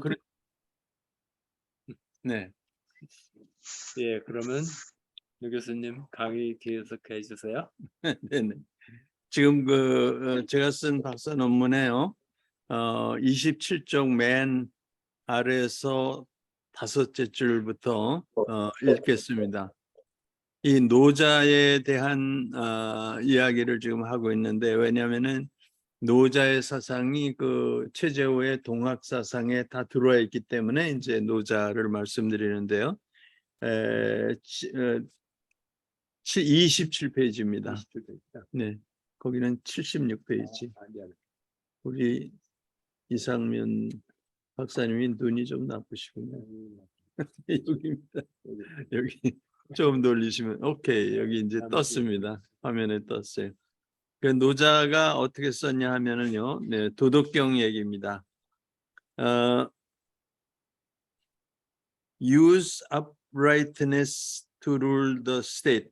그래. 네. 예, 그러면 유 교수님 강의 계속해 주세요. 네네. 지금 제가 쓴 박사 논문에요. 27쪽 맨 아래에서 5째 줄부터 읽겠습니다. 이 노자에 대한 이야기를 지금 하고 있는데, 왜냐하면은 노자의 사상이 그 최재호의 동학 사상에 다 들어와 있기 때문에 이제 노자를 말씀드리는데요. 27페이지입니다. 27페이지다. 네, 거기는 76페이지. 우리 이상면 박사님이 눈이 좀 나쁘시군요. 여기입니다. 여기 좀 돌리시면 오케이. 여기 이제 떴습니다. 화면에 떴어요. 그 노자가 어떻게 썼냐 하면은요, 네, 도덕경 얘기입니다. Use uprightness to rule the state.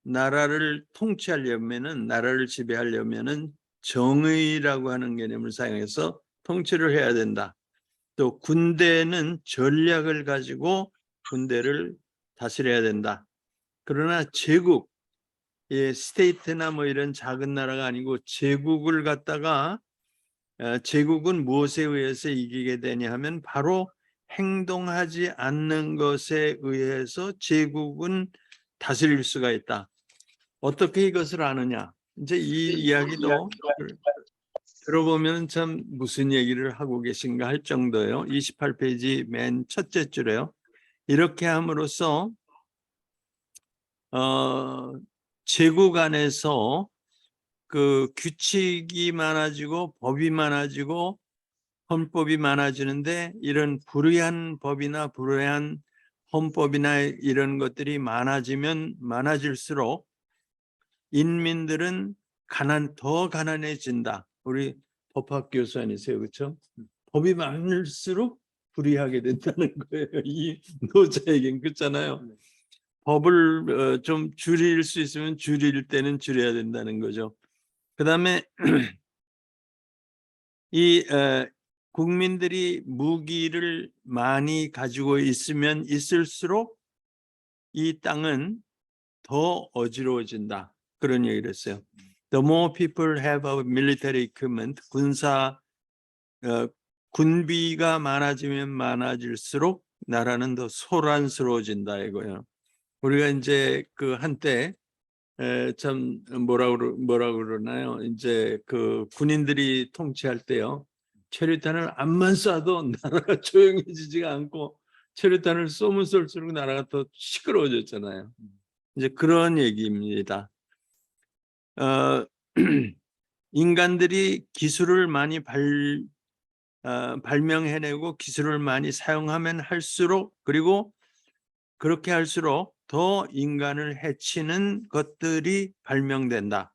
나라를 통치하려면은, 나라를 지배하려면은 정의라고 하는 개념을 사용해서 통치를 해야 된다. 또 군대는 전략을 가지고 군대를 다스려야 된다. 그러나 제국, 스테이트나 뭐 이런 작은 나라가 아니고 제국을 갖다가 제국은 무엇에 의해서 이기게 되냐 하면 바로 행동하지 않는 것에 의해서 제국은 다스릴 수가 있다. 어떻게 이것을 아느냐? 이제 이 이야기도 들어보면 참 무슨 얘기를 하고 계신가 할 정도예요. 28페이지 맨 첫째 줄에요. 이렇게 함으로써 제국 안에서 그 규칙이 많아지고 법이 많아지고 헌법이 많아지는데, 이런 불의한 법이나 불의한 헌법이나 이런 것들이 많아지면 많아질수록 인민들은 더 가난해진다. 우리 법학 교수 아니세요, 그렇죠? 법이 많을수록 불의하게 된다는 거예요. 이 노자 얘기는 그렇잖아요. 법을 좀 줄일 수 있으면 줄일 때는 줄여야 된다는 거죠. 그 다음에 이 국민들이 무기를 많이 가지고 있으면 있을수록 이 땅은 더 어지러워진다. 그런 얘기를 했어요. The more people have a military equipment, 군비가 많아지면 많아질수록 나라는 더 소란스러워진다 이거예요. 우리가 이제 그 한때 참 뭐라고 그러나요? 이제 그 군인들이 통치할 때요, 체류탄을 암만 쏴도 나라가 조용해지지가 않고 체류탄을 쏘면 쏠수록 나라가 더 시끄러워졌잖아요. 이제 그런 얘기입니다. 인간들이 기술을 많이 발명해내고 기술을 많이 사용하면 할수록, 그리고 그렇게 할수록 더 인간을 해치는 것들이 발명된다.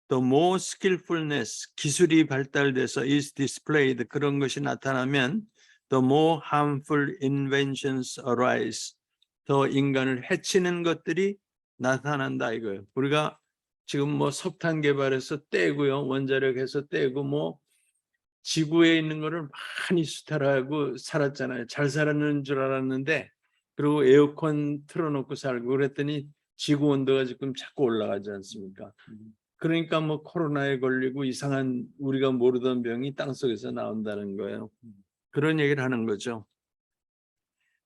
The more skillfulness, 기술이 발달돼서 is displayed, 그런 것이 나타나면 the more harmful inventions arise, 더 인간을 해치는 것들이 나타난다 이거예요. 우리가 지금 뭐 석탄 개발해서 떼고요, 원자력해서 떼고, 뭐 지구에 있는 거를 많이 수탈하고 살았잖아요. 잘 살았는 줄 알았는데, 그리고 에어컨 틀어놓고 살고 그랬더니 지구 온도가 지금 자꾸 올라가지 않습니까? 그러니까 뭐 코로나에 걸리고 이상한 우리가 모르던 병이 땅속에서 나온다는 거예요. 그런 얘기를 하는 거죠.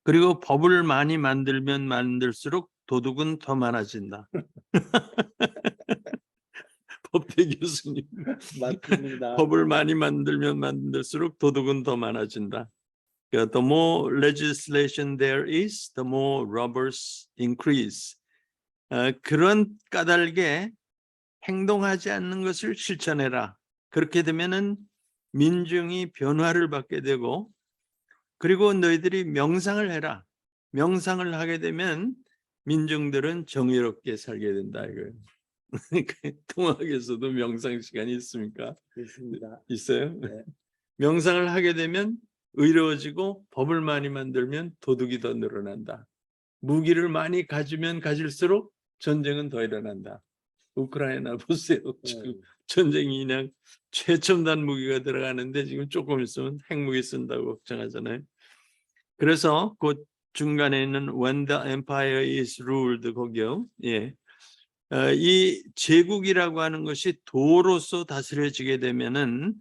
그리고 법을 많이 만들면 만들수록 도둑은 더 많아진다. 법대 교수님. 맞습니다. 법을 많이 만들면 만들수록 도둑은 더 많아진다. The more legislation there is, the more robbers increase. 그런 까닭에 행동하지 않는 것을 실천해라. 그렇게 되면은 민중이 변화를 받게 되고, 그리고 너희들이 명상을 해라. 명상을 하게 되면 민중들은 정의롭게 살게 된다 이거예요. 통학에서도 명상 시간이 있습니까? 있습니다. 있어요? 네. 명상을 하게 되면 의로워지고, 법을 많이 만들면 도둑이 더 늘어난다. 무기를 많이 가지면 가질수록 전쟁은 더 일어난다. 우크라이나 보세요. 지금 전쟁이 그냥 최첨단 무기가 들어가는데 지금 조금 있으면 핵무기 쓴다고 걱정하잖아요. 그래서 그 중간에 있는 When the Empire is Ruled 거기요. 예. 이 제국이라고 하는 것이 도로서 다스려지게 되면은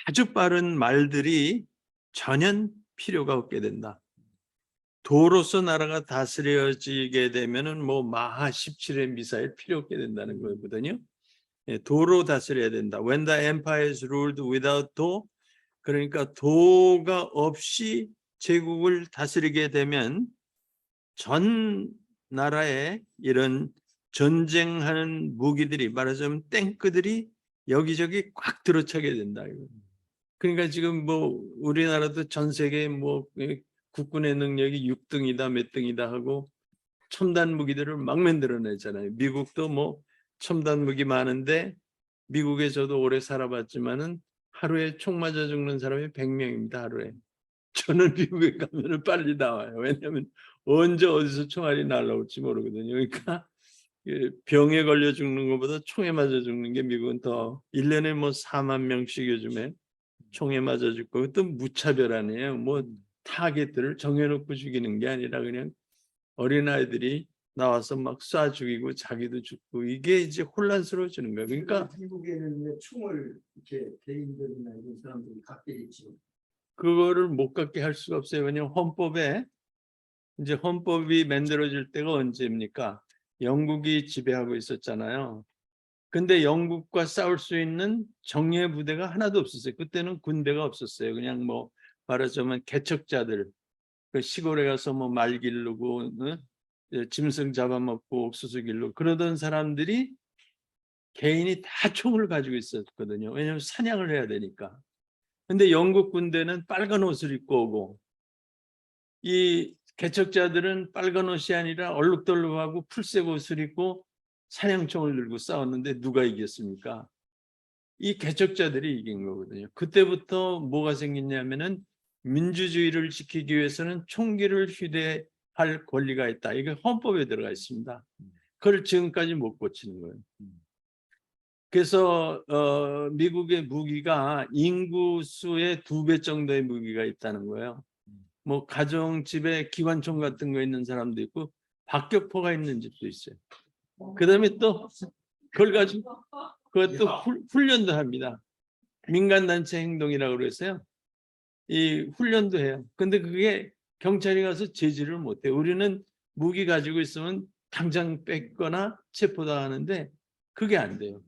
아주 빠른 말들이 전혀 필요가 없게 된다. 도로서 나라가 다스려지게 되면은 뭐 마하 17의 미사일 필요 없게 된다는 거거든요. 예, 도로 다스려야 된다. When the empire is ruled without do, 그러니까 도가 없이 제국을 다스리게 되면 전 나라에 이런 전쟁하는 무기들이 말하자면 탱크들이 여기저기 꽉 들어차게 된다. 그러니까 지금 뭐 우리나라도 전 세계 뭐 국군의 능력이 6등이다 몇 등이다 하고 첨단 무기들을 막 만들어내잖아요. 미국도 뭐 첨단 무기 많은데 미국에 저도 오래 살아봤지만은 하루에 총 맞아 죽는 사람이 100명입니다. 하루에. 저는 미국에 가면은 빨리 나와요. 왜냐하면 언제 어디서 총알이 날라올지 모르거든요. 그러니까 병에 걸려 죽는 것보다 총에 맞아 죽는 게 미국은 더 1년에 뭐 4만 명씩 요즘에 총에 맞아 죽고 그것도 무차별하네요. 뭐 타겟들을 정해놓고 죽이는 게 아니라 그냥 어린아이들이 나와서 막 쏴 죽이고 자기도 죽고 이게 이제 혼란스러워지는 거예요. 그러니까 미국에는 왜 총을 이렇게 개인들이나 이런 사람들이 갖게 했지? 그거를 못 갖게 할 수가 없어요. 왜냐하면 헌법에 이제 헌법이 만들어질 때가 언제입니까? 영국이 지배하고 있었잖아요. 근데 영국과 싸울 수 있는 정예 부대가 하나도 없었어요. 그때는 군대가 없었어요. 그냥 뭐 말하자면 개척자들 그 시골에 가서 뭐 말 기르고 짐승 잡아먹고 옥수수 길르고 그러던 사람들이 개인이 다 총을 가지고 있었거든요. 왜냐하면 사냥을 해야 되니까. 근데 영국 군대는 빨간 옷을 입고 오고 이 개척자들은 빨간 옷이 아니라 얼룩덜룩하고 풀색 옷을 입고 사냥총을 들고 싸웠는데 누가 이겼습니까? 이 개척자들이 이긴 거거든요. 그때부터 뭐가 생겼냐면은 민주주의를 지키기 위해서는 총기를 휴대할 권리가 있다. 이게 헌법에 들어가 있습니다. 그걸 지금까지 못 고치는 거예요. 그래서 미국의 무기가 인구 수의 2배 정도의 무기가 있다는 거예요. 뭐 가정집에 기관총 같은 거 있는 사람도 있고 박격포가 있는 집도 있어요. 그다음에 또 그걸 가지고 그것도 훈련도 합니다. 민간단체 행동이라고 그래서요. 이 훈련도 해요. 근데 그게 경찰이 가서 제지를 못해요. 우리는 무기 가지고 있으면 당장 뺏거나 체포당하는데 그게 안 돼요.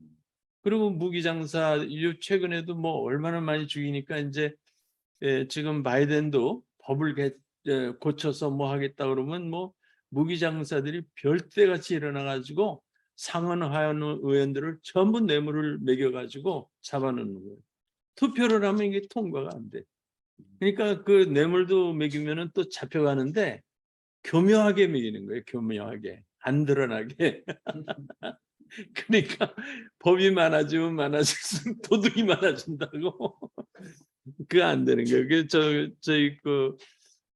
그리고 무기 장사 최근에도 뭐 얼마나 많이 죽이니까 이제 지금 바이든도 법을 고쳐서 뭐 하겠다 그러면 뭐 무기 장사들이 별대같이 일어나 가지고 상원 하원 의원들을 전부 뇌물을 매겨 가지고 잡아놓는 거예요. 투표를 하면 이게 통과가 안 돼. 그러니까 그 뇌물도 매기면은 또 잡혀가는데 교묘하게 매기는 거예요. 교묘하게 안 드러나게. 그러니까 법이 많아지면 많아질수록 도둑이 많아진다고. 그게 안 되는 거예요.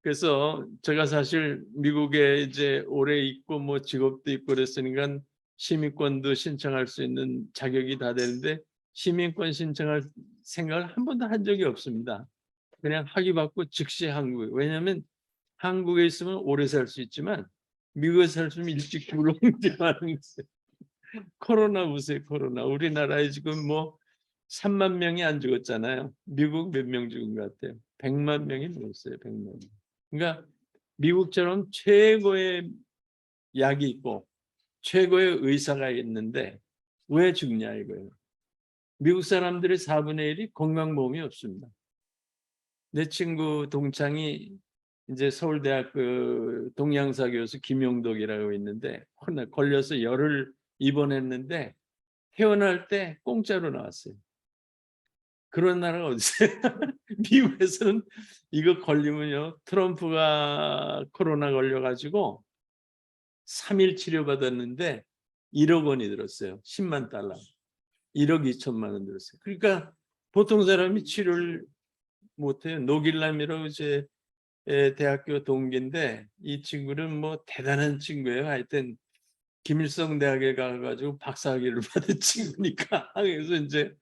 그래서 제가 사실 미국에 이제 오래 있고 뭐 직업도 있고 그랬으니까 시민권도 신청할 수 있는 자격이 다 되는데 시민권 신청할 생각을 한 번도 한 적이 없습니다. 그냥 학위 받고 즉시 한국에. 왜냐하면 한국에 있으면 오래 살 수 있지만 미국에 살 수 있으면 일찍 죽을 확률이 많은 거예요. 코로나 보세요. 코로나. 우리나라에 지금 뭐 3만 명이 안 죽었잖아요. 미국 몇 명 죽은 것 같아요? 100만 명이 넘었어요. 100만 명. 그러니까 미국처럼 최고의 약이 있고 최고의 의사가 있는데 왜 죽냐 이거예요. 미국 사람들의 4분의 1이 건강보험이 없습니다. 내 친구 동창이 이제 서울대학교 동양사 교수 김용덕이라고 있는데 걸려서 열을 입원했는데 태어날 때 공짜로 나왔어요. 그런 나라가 어디 있어요? 미국에서는 이거 걸리면요. 트럼프가 코로나 걸려가지고 3일 치료받았는데 1억 원이 들었어요. 10만 달러. 1억 2천만 원 들었어요. 그러니까 보통 사람이 치료를 못해요. 노길남이라고 제 대학교 동기인데 이 친구는 뭐 대단한 친구예요. 하여튼 김일성 대학에 가가지고 박사학위를 받은 친구니까. 그래서 이제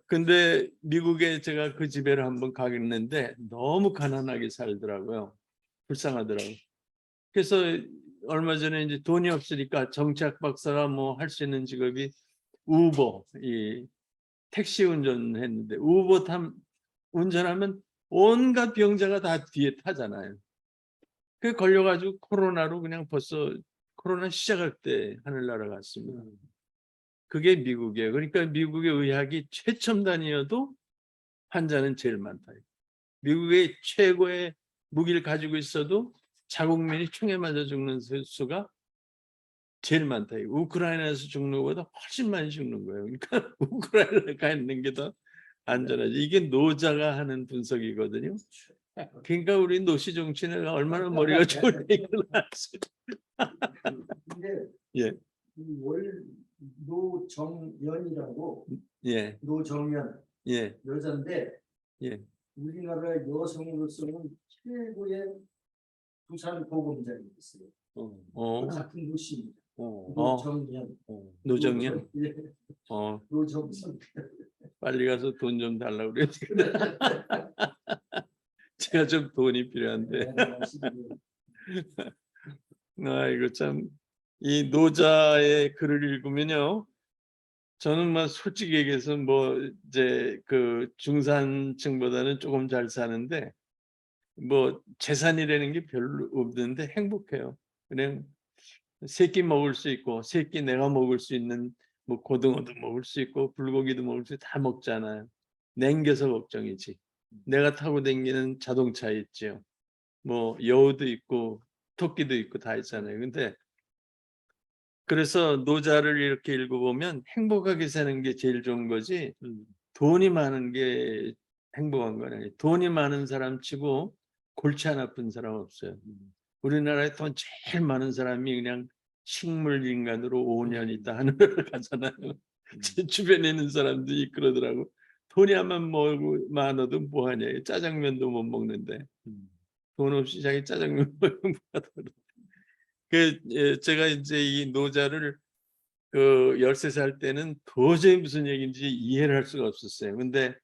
근데 미국에 제가 그 집에를 한번 가겠는데 너무 가난하게 살더라고요. 불쌍하더라고요. 그래서 얼마 전에 이제 돈이 없으니까 정치학 박사가 뭐 할 수 있는 직업이 우버, 이 택시 운전했는데 우버 운전하면 온갖 병자가 다 뒤에 타잖아요. 그 걸려가지고 코로나로 그냥 벌써 코로나 시작할 때 하늘나라 갔습니다. 그게 미국이에요. 그러니까 미국의 의학이 최첨단이어도 환자는 제일 많다. 미국의 최고의 무기를 가지고 있어도 자국민이 총에 맞아 죽는 수가 제일 많다. 우크라이나에서 죽는 것보다 훨씬 많이 죽는 거예요. 그러니까 우크라이나에 가 있는 게 더 안전하지. 이게 노자가 하는 분석이거든요. 그러니까 우리 노시 정치는 얼마나 머리가 좋을 이걸 알수 근데 예, 이월 노정연이라고 예, 노정연 예, 여자인데 예. 우리나라 여성으로서는 최고의 부산 보검장이 있어요. 어, 같은 도시입니다. 어, 노정연. 노정연. 예, 노정선. 빨리 가서 돈 좀 달라고 그래요. 제가 좀 돈이 필요한데. 이거 참, 이 노자의 글을 읽으면요. 저는 막 솔직히 얘기해서 뭐 이제 그 중산층보다는 조금 잘 사는데 뭐 재산이라는 게 별로 없는데 행복해요. 그냥 세 끼 먹을 수 있고 세 끼 내가 먹을 수 있는 뭐 고등어도 먹을 수 있고 불고기도 먹을 수 다 먹잖아요. 냉겨서 걱정이지. 내가 타고 다니는 자동차 있죠. 뭐 여우도 있고 토끼도 있고 다 있잖아요. 근데 그래서 노자를 이렇게 읽어보면 행복하게 사는 게 제일 좋은 거지 돈이 많은 게 행복한 건 아니에요. 돈이 많은 사람 치고 골치 안 아픈 사람 없어요. 우리나라에 돈 제일 많은 사람이 그냥 식물 인간으로 5년 있다 하늘을 가잖아요. 제 주변에 있는 사람들이 그러더라고. 돈이 한만 많아도 뭐하냐. 짜장면도 못 먹는데 돈 없이 자기 짜장면 먹으면 뭐하더라고. 제가 이제 이 노자를 그 13살 때는 도저히 무슨 얘기인지 이해를 할 수가 없었어요. 근데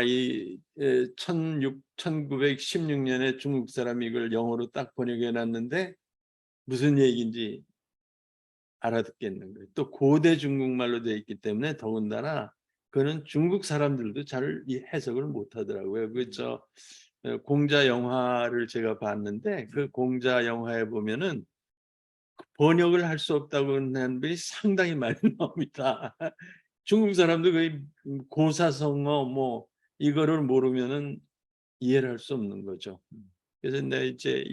이 1916년에 중국 사람이 이걸 영어로 딱 번역해 놨는데 무슨 얘기인지 알아듣겠는 거예요. 또 고대 중국말로 되어 있기 때문에 더군다나 그는 중국 사람들도 잘 해석을 못 하더라고요. 그저 공자 영화를 제가 봤는데 그 공자 영화에 보면은 번역을 할 수 없다고 하는 분이 상당히 많이 나옵니다. 중국 사람도 거의 고사성어 뭐 이거를 모르면은 이해를 할 수 없는 거죠. 그래서 내가 이제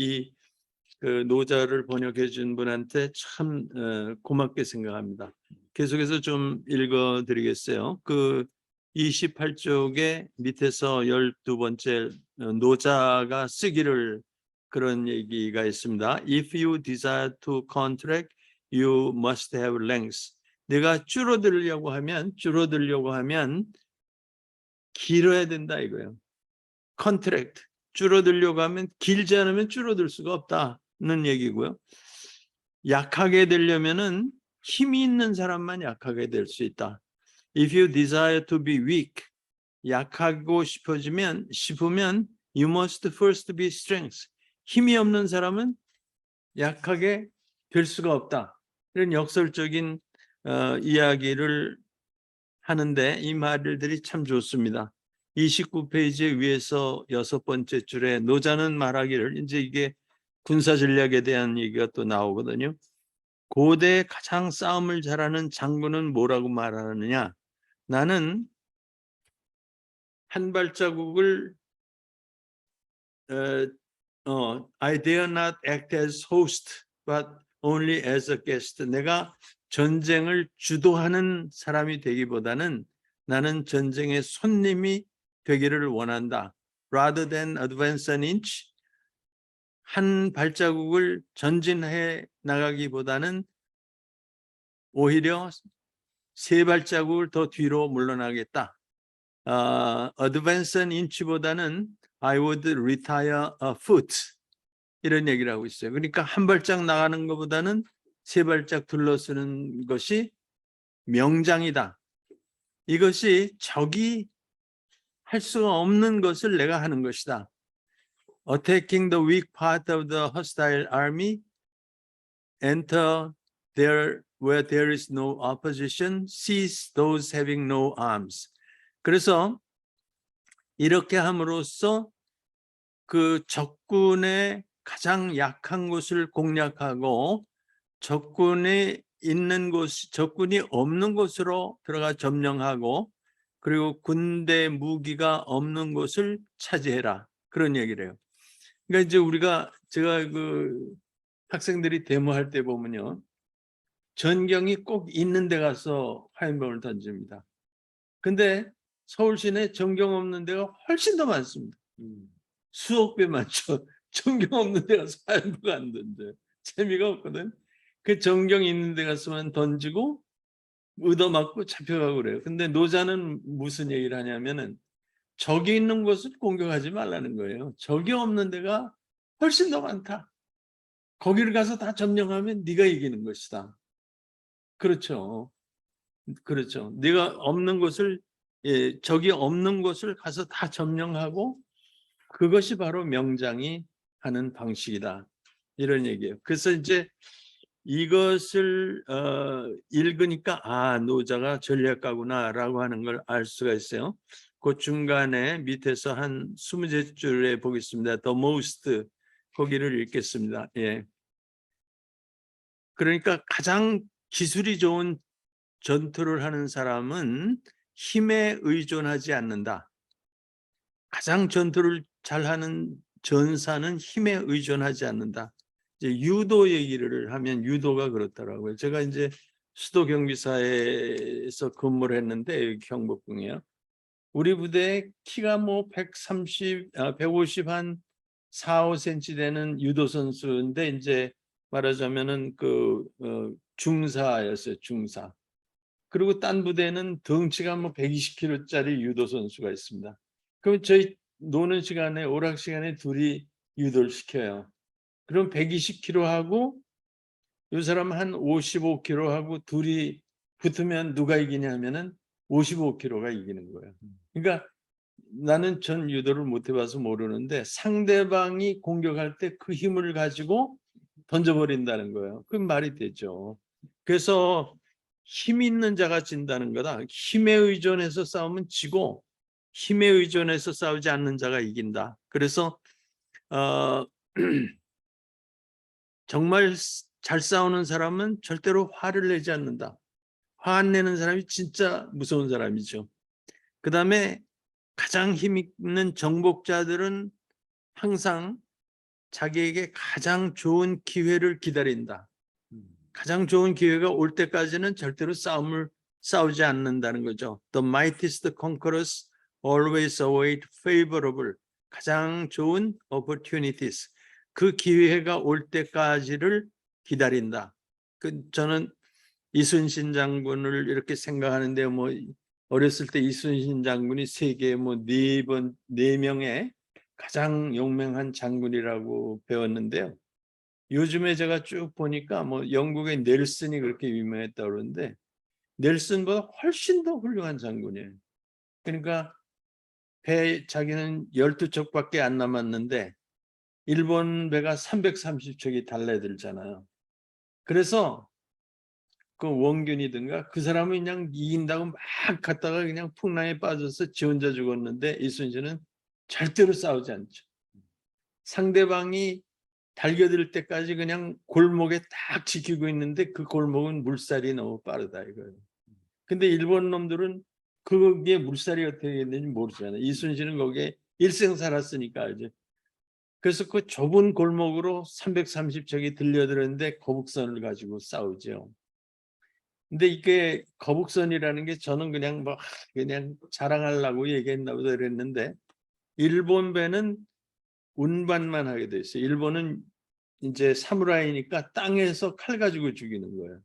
그 노자를 번역해 준 분한테 참 고맙게 생각합니다. 계속해서 좀 읽어 드리겠어요. 그 28쪽에 밑에서 12번째 노자가 쓰기를 그런 얘기가 있습니다. If you desire to contract, you must have length. 내가 줄어들려고 하면 길어야 된다 이거예요. contract. 줄어들려고 하면 길지 않으면 줄어들 수가 없다는 얘기고요. 약하게 되려면은 힘이 있는 사람만 약하게 될 수 있다. If you desire to be weak, 약하고 싶으면 you must first be strength. 힘이 없는 사람은 약하게 될 수가 없다. 이런 역설적인 이야기를 하는데 이 말들이 참 좋습니다. 29페이지 위에서 6번째 줄에 노자는 말하기를 이제 이게 군사 전략에 대한 얘기가 또 나오거든요. 고대 가장 싸움을 잘하는 장군은 뭐라고 말하느냐? 나는 한 발자국을 I dare not act as host, but only as a guest. 내가 전쟁을 주도하는 사람이 되기보다는 나는 전쟁의 손님이 되기를 원한다. Rather than advance an inch, 한 발자국을 전진해 나가기보다는 오히려 세 발자국을 더 뒤로 물러나겠다. Advance an inch보다는 I would retire a foot. 이런 얘기를 하고 있어요. 그러니까 한 발짝 나가는 것보다는 세 발짝 둘러쓰는 것이 명장이다. 이것이 적이 할 수가 없는 것을 내가 하는 것이다. Attacking the weak part of the hostile army, enter there where there is no opposition, seize those having no arms. 그래서 이렇게 함으로써 그 적군의 가장 약한 곳을 공략하고 적군이 있는 곳, 적군이 없는 곳으로 들어가 점령하고 그리고 군대 무기가 없는 곳을 차지해라. 그런 얘기를 해요. 그러니까 이제 제가 그 학생들이 데모할 때 보면요. 전경이 꼭 있는 데 가서 화염병을 던집니다. 근데 서울 시내 전경 없는 데가 훨씬 더 많습니다. 수억 배 많죠. 전경 없는 데 가서 화염병 안 던져요. 재미가 없거든. 그 전경 있는 데 가서만 던지고 얻어맞고 잡혀가고 그래요. 근데 노자는 무슨 얘기를 하냐면은 적이 있는 곳을 공격하지 말라는 거예요. 적이 없는 데가 훨씬 더 많다. 거기를 가서 다 점령하면 네가 이기는 것이다. 그렇죠. 그렇죠. 네가 없는 곳을 적이 없는 곳을 가서 다 점령하고 그것이 바로 명장이 하는 방식이다. 이런 얘기예요. 그래서 이제 이것을 읽으니까 노자가 전략가구나라고 하는 걸 알 수가 있어요. 그 중간에 밑에서 한 20줄에 보겠습니다. The most 거기를 읽겠습니다. 예. 그러니까 가장 기술이 좋은 전투를 하는 사람은 힘에 의존하지 않는다. 가장 전투를 잘하는 전사는 힘에 의존하지 않는다. 이제 유도 얘기를 하면 유도가 그렇더라고요. 제가 이제 수도 경비사에서 근무를 했는데 경복궁이요. 우리 부대 키가 뭐 150 한 4, 5cm 되는 유도 선수인데 이제 말하자면은 중사였어요. 중사. 그리고 딴 부대는 덩치가 뭐 120kg짜리 유도 선수가 있습니다. 그럼 저희 노는 시간에 오락 시간에 둘이 유도를 시켜요. 그럼 120kg 하고 이 사람 한 55kg 하고 둘이 붙으면 누가 이기냐 하면은 55kg가 이기는 거예요. 그러니까 나는 전 유도를 못 해봐서 모르는데 상대방이 공격할 때 그 힘을 가지고 던져버린다는 거예요. 그 말이 되죠. 그래서 힘 있는 자가 진다는 거다. 힘에 의존해서 싸우면 지고 힘에 의존해서 싸우지 않는 자가 이긴다. 그래서 정말 잘 싸우는 사람은 절대로 화를 내지 않는다. 화 안 내는 사람이 진짜 무서운 사람이죠. 그 다음에 가장 힘 있는 정복자들은 항상 자기에게 가장 좋은 기회를 기다린다. 가장 좋은 기회가 올 때까지는 절대로 싸우지 않는다는 거죠. The mightiest conquerors always await favorable. 가장 좋은 opportunities. 그 기회가 올 때까지를 기다린다. 저는 이순신 장군을 이렇게 생각하는데 뭐 어렸을 때 이순신 장군이 세계 뭐 4명의 가장 용맹한 장군이라고 배웠는데요. 요즘에 제가 쭉 보니까 뭐 영국의 넬슨이 그렇게 유명했다고 그러는데 넬슨보다 훨씬 더 훌륭한 장군이에요. 그러니까 자기는 12척밖에 안 남았는데 일본 배가 330척이 달려들잖아요. 그래서 그 원균이든가 그 사람은 그냥 이긴다고 막 갔다가 그냥 풍랑에 빠져서 지 혼자 죽었는데 이순신은 절대로 싸우지 않죠. 상대방이 달겨들 때까지 그냥 골목에 딱 지키고 있는데 그 골목은 물살이 너무 빠르다 이거예요. 근데 일본 놈들은 그게 물살이 어떻게 됐는지 모르잖아요. 이순신은 거기에 일생 살았으니까 알죠. 그래서 그 좁은 골목으로 330척이 들려들었는데 거북선을 가지고 싸우죠. 근데 이게 거북선이라는 게 저는 그냥 자랑하려고 얘기했나 보다 그랬는데 일본 배는 운반만 하게 돼 있어요. 일본은 이제 사무라이니까 땅에서 칼 가지고 죽이는 거예요.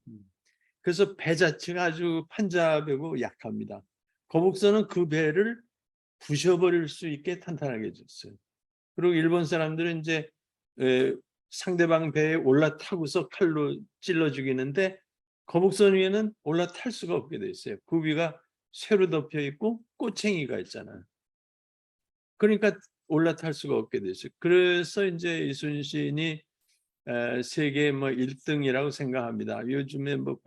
그래서 배 자체가 아주 판잡하고 약합니다. 거북선은 그 배를 부셔버릴 수 있게 탄탄하게 줬어요. 그리고 일본 사람들은 이제 상대방 배에 올라타고서 칼로 찔러 죽이는데 거북선 위에는 올라탈 수가 없게 돼 있어요. 그 위가 쇠로 덮여 있고 꼬챙이가 있잖아요. 그러니까 올라탈 수가 없게 돼 있어요. 그래서 이제 이순신이 세계 뭐 1등이라고 생각합니다. 요즘에 뭐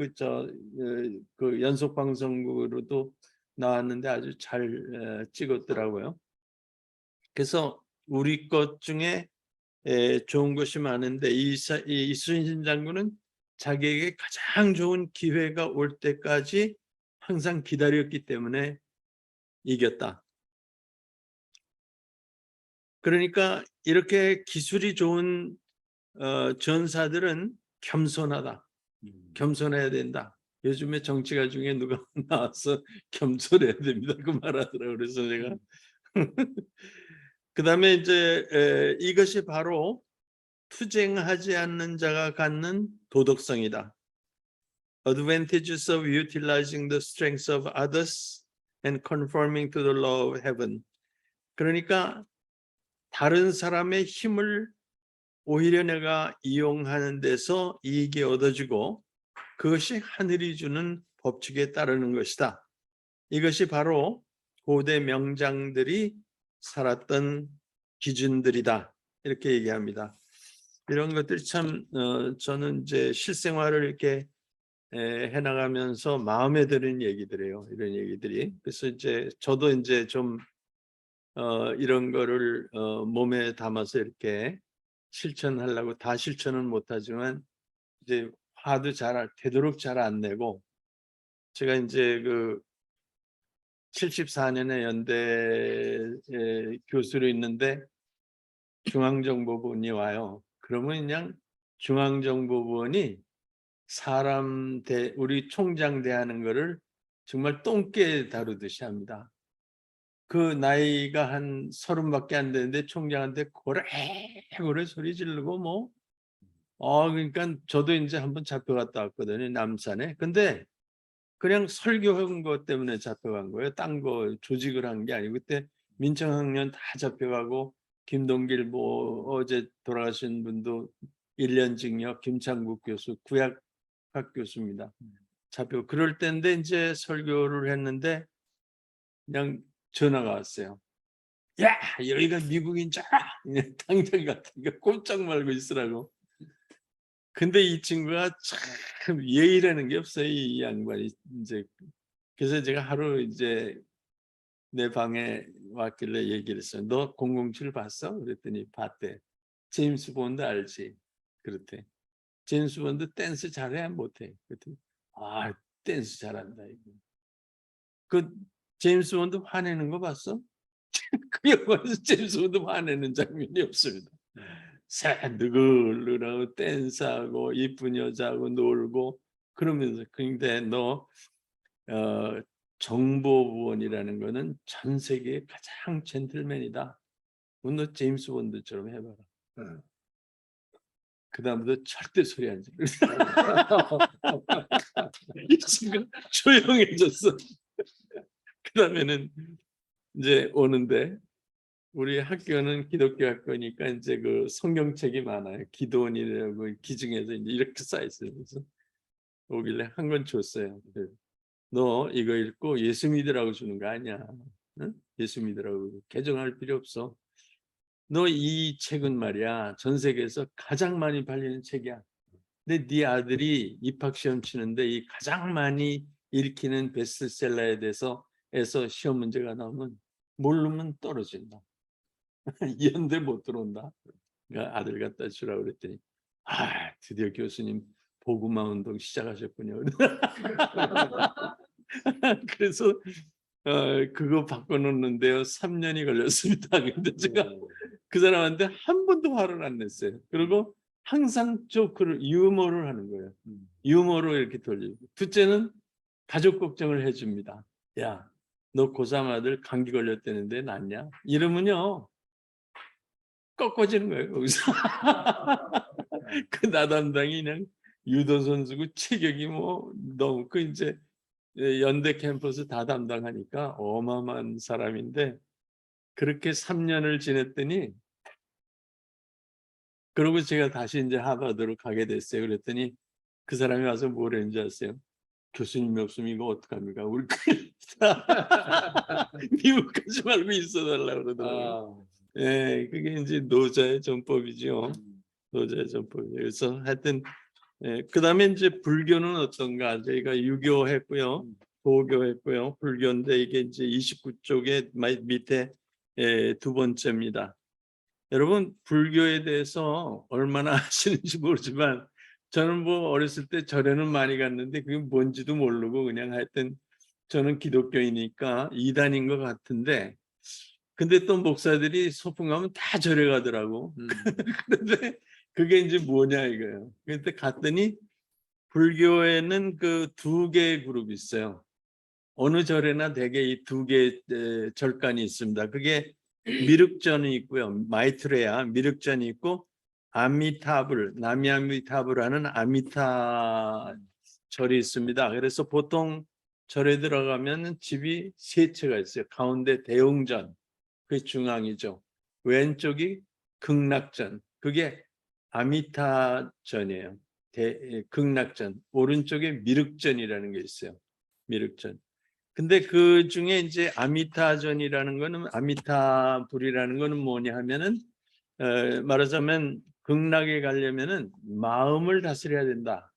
그 연속 방송국으로도 나왔는데 아주 잘 찍었더라고요. 그래서 우리 것 중에 좋은 것이 많은데 이 이순신 장군은 자기에게 가장 좋은 기회가 올 때까지 항상 기다렸기 때문에 이겼다. 그러니까 이렇게 기술이 좋은 전사들은 겸손하다. 겸손해야 된다. 요즘에 정치가 중에 누가 나와서 겸손해야 됩니다. 그 말하더라고요. 그래서 제가 그다음에 이제 이것이 바로 투쟁하지 않는 자가 갖는 도덕성이다. Advantages of utilizing the strengths of others and conforming to the law of heaven. 그러니까 다른 사람의 힘을 오히려 내가 이용하는 데서 이익이 얻어지고 그것이 하늘이 주는 법칙에 따르는 것이다. 이것이 바로 고대 명장들이 살았던 기준들이다. 이렇게 얘기합니다. 이런 것들이 참 저는 이제 실생활을 이렇게 해나가면서 마음에 드는 얘기들이에요. 이런 얘기들이. 그래서 이제 저도 이제 좀 이런 거를 몸에 담아서 이렇게 실천하려고 다 실천은 못하지만 이제 화도 되도록 잘 안 내고 제가 이제 그 74년에 연대 교수로 있는데 중앙정보부원이 와요. 그러면 그냥 중앙정보부원이 우리 총장 대하는 거를 정말 똥개 다루듯이 합니다. 그 나이가 한 30밖에 안 되는데 총장한테 고래고래 소리 지르고 뭐 그러니까 저도 이제 한번 잡혀갔다 왔거든요. 남산에. 근데 그냥 설교한 것 때문에 잡혀간 거예요. 딴 거 조직을 한 게 아니고 그때 민청학년 다 잡혀가고 김동길 뭐 어제 돌아가신 분도 1년 징역, 김창국 교수 구약학 교수입니다. 잡혀 그럴 때인데 이제 설교를 했는데 그냥 전화가 왔어요. 야, 여기가 미국인 줄 알아? 당장 같으니까 꼼짝 말고 있으라고. 근데 이 친구가 참 예의라는 게 없어요. 이 양반이 이제 그래서 제가 하루 이제 내 방에 왔길래 얘기를 했어요. 너 007 봤어? 그랬더니 봤대. 제임스 본드 알지? 그렇대. 제임스 본드 댄스 잘해? 못해? 그랬더니 댄스 잘한다. 이거. 그 제임스 본드 화내는 거 봤어? 그 영화에서 제임스 본드 화내는 장면이 없습니다. 느글느글하고 댄스하고 이쁜 여자하고 놀고 그러면서 근데 너 정보부원이라는 거는 전 세계의 가장 젠틀맨이다. 너 제임스 본드처럼 해봐라. 그 다음부터 절대 소리 안 지르. 이 친구 조용해졌어. 그 다음에는 이제 오는데 우리 학교는 기독교 학교니까 이제 그 성경책이 많아요. 기도원이라고 기증해서 이제 이렇게 쌓여 있어요. 그래서 오길래 한 권 줬어요. 너 이거 읽고 예수 믿으라고 주는 거 아니야. 응? 예수 믿으라고 개종할 필요 없어. 너 이 책은 말이야 전 세계에서 가장 많이 팔리는 책이야. 근데 네 아들이 입학시험 치는데 이 가장 많이 읽히는 베스트셀러에 대해서 시험 문제가 나오면 모르면 떨어진다. 연대 못 들어온다. 그러니까 아들 갖다 주라고 그랬더니 드디어 교수님 복음화 운동 시작하셨군요. 그래서 그거 바꿔놓는데요 3년이 걸렸습니다. 근데 제가 그 사람한테 한 번도 화를 안 냈어요. 그리고 항상 조크를 유머를 하는 거예요. 유머로 이렇게 돌리고. 둘째는 가족 걱정을 해줍니다. 야, 너 고3 아들 감기 걸렸다는데 낫냐? 이러면요 꺾어지는 거예요. 거기서. 그 나담당이 그냥 유도 선수고 체격이 뭐 너무 그 이제 연대 캠퍼스 다 담당하니까 어마어마한 사람인데 그렇게 3년을 지냈더니 그러고 제가 다시 이제 하버드로 가게 됐어요. 그랬더니 그 사람이 와서 뭘 했는지 아세요? 교수님이 없으면 이거 어떡합니까? 우리 큰일 났다. 미국 가지 말고 있어달라 그러더라고요. 아, 예, 그게 이제 노자의 전법이죠. 음, 노자의 전법. 그래서 하여튼 그다음에 이제 불교는 어떤가? 저희가 유교했고요, 음, 도교했고요, 불교인데 이게 이제 29쪽의 밑에 두 번째입니다. 여러분 불교에 대해서 얼마나 아시는지 모르지만 저는 뭐 어렸을 때 절에는 많이 갔는데 그게 뭔지도 모르고 그냥 하여튼 저는 기독교이니까 이단인 것 같은데 근데 또 목사들이 소풍 가면 다 절에 가더라고. 음, 그런데 그게 이제 뭐냐 이거예요. 그때 갔더니 불교에는 그 두 개의 그룹이 있어요. 어느 절에나 대개 이 두 개의 절간이 있습니다. 그게 미륵전이 있고요. 마이트레야 미륵전이 있고 아미타불, 남이아미타불하는 아미타 절이 있습니다. 그래서 보통 절에 들어가면 집이 세 채가 있어요. 가운데 대웅전, 그 중앙이죠. 왼쪽이 극락전, 그게 아미타전이에요. 극락전. 오른쪽에 미륵전이라는 게 있어요. 미륵전. 근데 그 중에 이제 아미타전이라는 거는 아미타불이라는 거는 뭐냐 하면은 말하자면 극락에 가려면은 마음을 다스려야 된다.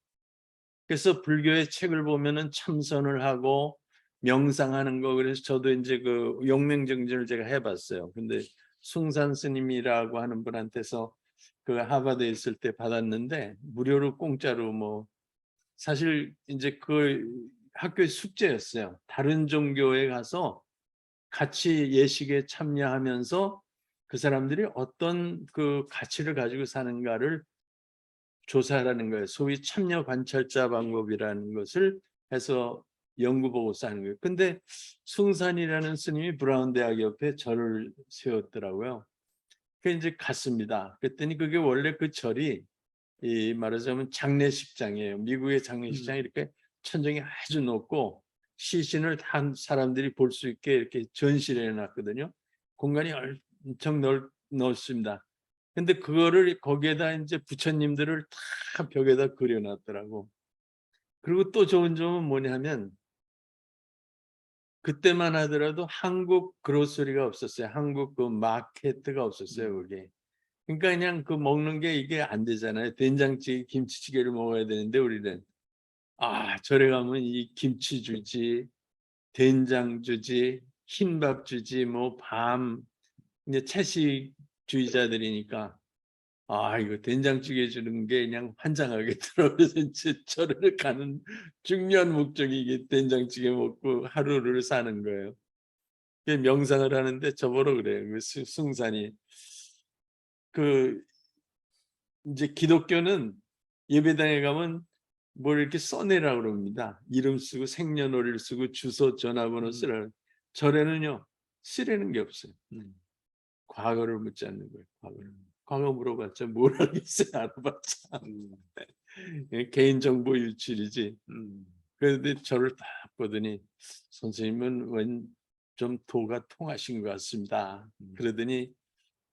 그래서 불교의 책을 보면은 참선을 하고 명상하는 거 그래서 저도 이제 그 용맹정진을 제가 해봤어요. 근데 숭산 스님이라고 하는 분한테서 그 하버드에 있을 때 받았는데 무료로 공짜로 뭐 사실 이제 그 학교의 숙제였어요. 다른 종교에 가서 같이 예식에 참여하면서 그 사람들이 어떤 그 가치를 가지고 사는가를 조사하라는 거예요. 소위 참여 관찰자 방법이라는 것을 해서 연구 보고서 하는 거예요. 근데 숭산이라는 스님이 브라운 대학 옆에 절을 세웠더라고요. 그 이제 갔습니다. 그랬더니 그게 원래 그 절이 이 말하자면 장례식장이에요. 미국의 장례식장이 이렇게 천정이 아주 높고 시신을 다 사람들이 볼 수 있게 이렇게 전시를 해놨거든요. 공간이 엄청 넓습니다. 근데 그거를 거기에다 이제 부처님들을 다 벽에다 그려놨더라고. 그리고 또 좋은 점은 뭐냐면 그때만 하더라도 한국 그로서리가 없었어요. 한국 그 마켓가 없었어요. 그게. 그러니까 그냥 그 먹는 게 이게 안 되잖아요. 된장찌개, 김치찌개를 먹어야 되는데 우리는 절에 가면 이 김치 주지, 된장 주지, 흰밥 주지, 뭐 밤 이제 채식주의자들이니까 이거 된장찌개 주는 게 그냥 환장하겠더라고요. 그래서 이제 절을 가는 중요한 목적이 이게 된장찌개 먹고 하루를 사는 거예요. 명상을 하는데 저보러 그래요. 그 숭산이 그 이제 기독교는 예배당에 가면 뭘 이렇게 써내라고 그럽니다. 이름 쓰고 생년월일 쓰고 주소 전화번호 쓰라. 절에는요 쓰라는 게 없어요. 과거를 묻지 않는 거예요. 과거 물어봤자 뭘 알겠어요. 알아봤자 개인정보 유출이지. 그런데 저를 딱 보더니 선생님은 왠 좀 도가 통하신 것 같습니다. 그러더니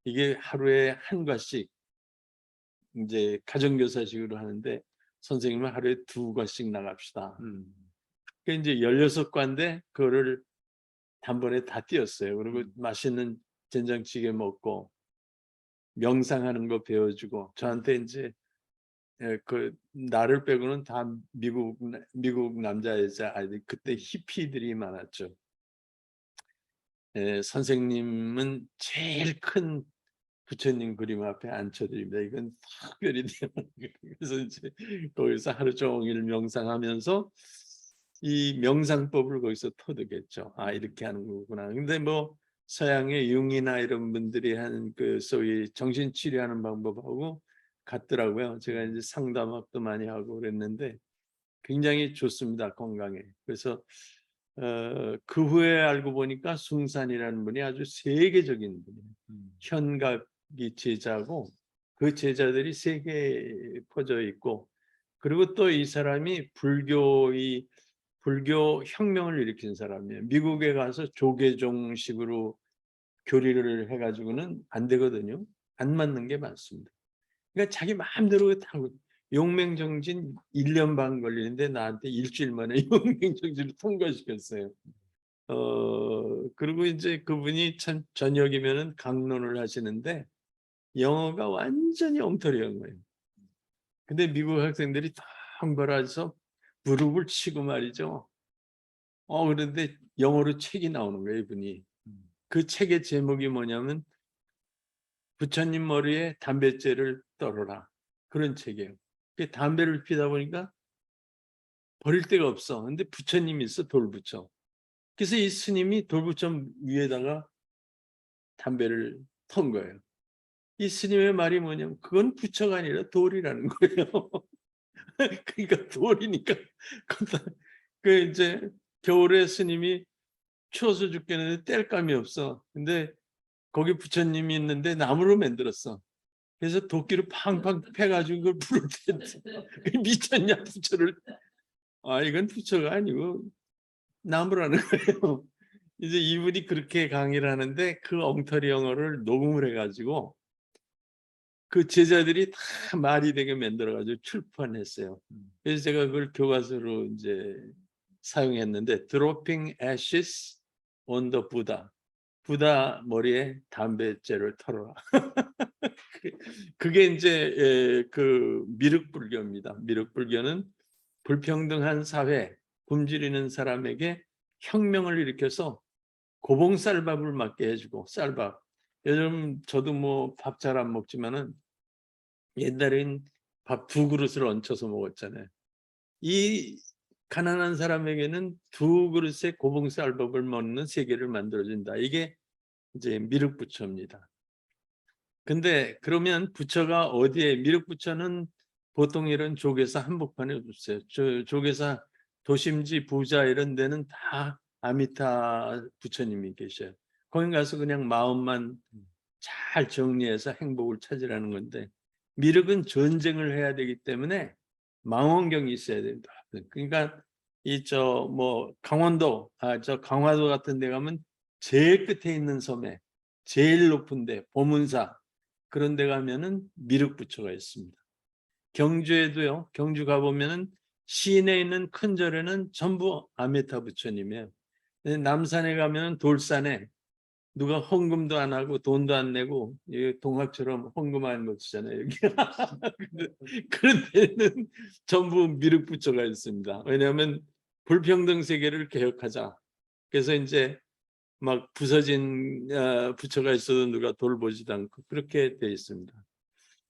이게 하루에 한 과씩 이제 가정교사식으로 하는데 선생님은 하루에 2과씩 나갑시다. 그 이제 16과인데 그거를 단번에 다 띄었어요. 그리고 맛있는 된장찌개 먹고 명상하는 거 배워주고 저한테 이제 그 나를 빼고는 다 미국 남자 여자 아이들 그때 히피들이 많았죠. 선생님은 제일 큰 부처님 그림 앞에 앉혀드립니다. 이건 특별히 그래서 이제 거기서 하루 종일 명상하면서 이 명상법을 거기서 터득했죠. 이렇게 하는 거구나. 근데 뭐 서양의 융이나 이런 분들이 하는 그 소위 정신 치료하는 방법하고 같더라고요. 제가 이제 상담학도 많이 하고 그랬는데 굉장히 좋습니다. 건강에. 그래서 그 후에 알고 보니까 숭산이라는 분이 아주 세계적인 분이에요. 현각이 제자고 그 제자들이 세계에 퍼져 있고 그리고 또 이 사람이 불교 혁명을 일으킨 사람이에요. 미국에 가서 조계종식으로 교리를 해가지고는 안 되거든요. 안 맞는 게 많습니다. 그러니까 자기 마음대로 다 용맹정진 1년 반 걸리는데 나한테 일주일 만에 용맹정진을 통과시켰어요. 그리고 이제 그분이 참 저녁이면은 강론을 하시는데 영어가 완전히 엉터리인 거예요. 근데 미국 학생들이 다 흥벌해서 무릎을 치고 말이죠. 그런데 영어로 책이 나오는 거예요, 이분이. 그 책의 제목이 뭐냐면 부처님 머리에 담뱃재를 떨어라. 그런 책이에요. 담배를 피다 보니까 버릴 데가 없어. 근데 부처님이 있어, 돌부처. 그래서 이 스님이 돌부처 위에다가 담배를 턴 거예요. 이 스님의 말이 뭐냐면 그건 부처가 아니라 돌이라는 거예요. 그러니까 돌이니까 그 이제 겨울에 스님이 추워서 죽겠는데 뗄 감이 없어. 근데 거기 부처님이 있는데 나무로 만들었어. 그래서 도끼로 팡팡 패가지고 그걸 불을 뗐어. 미쳤냐 부처를. 이건 부처가 아니고 나무라는 거예요. 이제 이분이 그렇게 강의를 하는데 그 엉터리 영어를 녹음을 해가지고 그 제자들이 다 말이 되게 만들어가지고 출판했어요. 그래서 제가 그걸 교과서로 이제 사용했는데 Dropping Ashes on the Buddha. 부다 머리에 담뱃재를 털어라. 그게 이제 그 미륵불교입니다. 미륵불교는 불평등한 사회, 굶주리는 사람에게 혁명을 일으켜서 고봉쌀밥을 맞게 해주고 쌀밥. 요즘 저도 뭐 밥 잘 안 먹지만은 옛날엔 밥 2그릇을 얹혀서 먹었잖아요. 이 가난한 사람에게는 2그릇의 고봉쌀밥을 먹는 세계를 만들어준다. 이게 이제 미륵부처입니다. 근데 그러면 부처가 어디에, 미륵부처는 보통 이런 조계사 한복판에 없어요. 조계사 도심지 부자 이런 데는 다 아미타 부처님이 계셔요. 거기 가서 그냥 마음만 잘 정리해서 행복을 찾으라는 건데, 미륵은 전쟁을 해야 되기 때문에 망원경이 있어야 됩니다. 그러니까 강원도, 강화도 같은 데 가면 제일 끝에 있는 섬에 제일 높은데 보문사 그런 데 가면은 미륵부처가 있습니다. 경주에도요. 경주 가보면은 시내에 있는 큰 절에는 전부 아메타 부처님이에요. 남산에 가면은 돌산에 누가 헌금도 안 하고 돈도 안 내고 동학처럼 헌금하는 거 있잖아요. 여기. 그런 데는 전부 미륵부처가 있습니다. 왜냐하면 불평등 세계를 개혁하자. 그래서 이제 막 부서진 부처가 있어도 누가 돌보지도 않고 그렇게 돼 있습니다.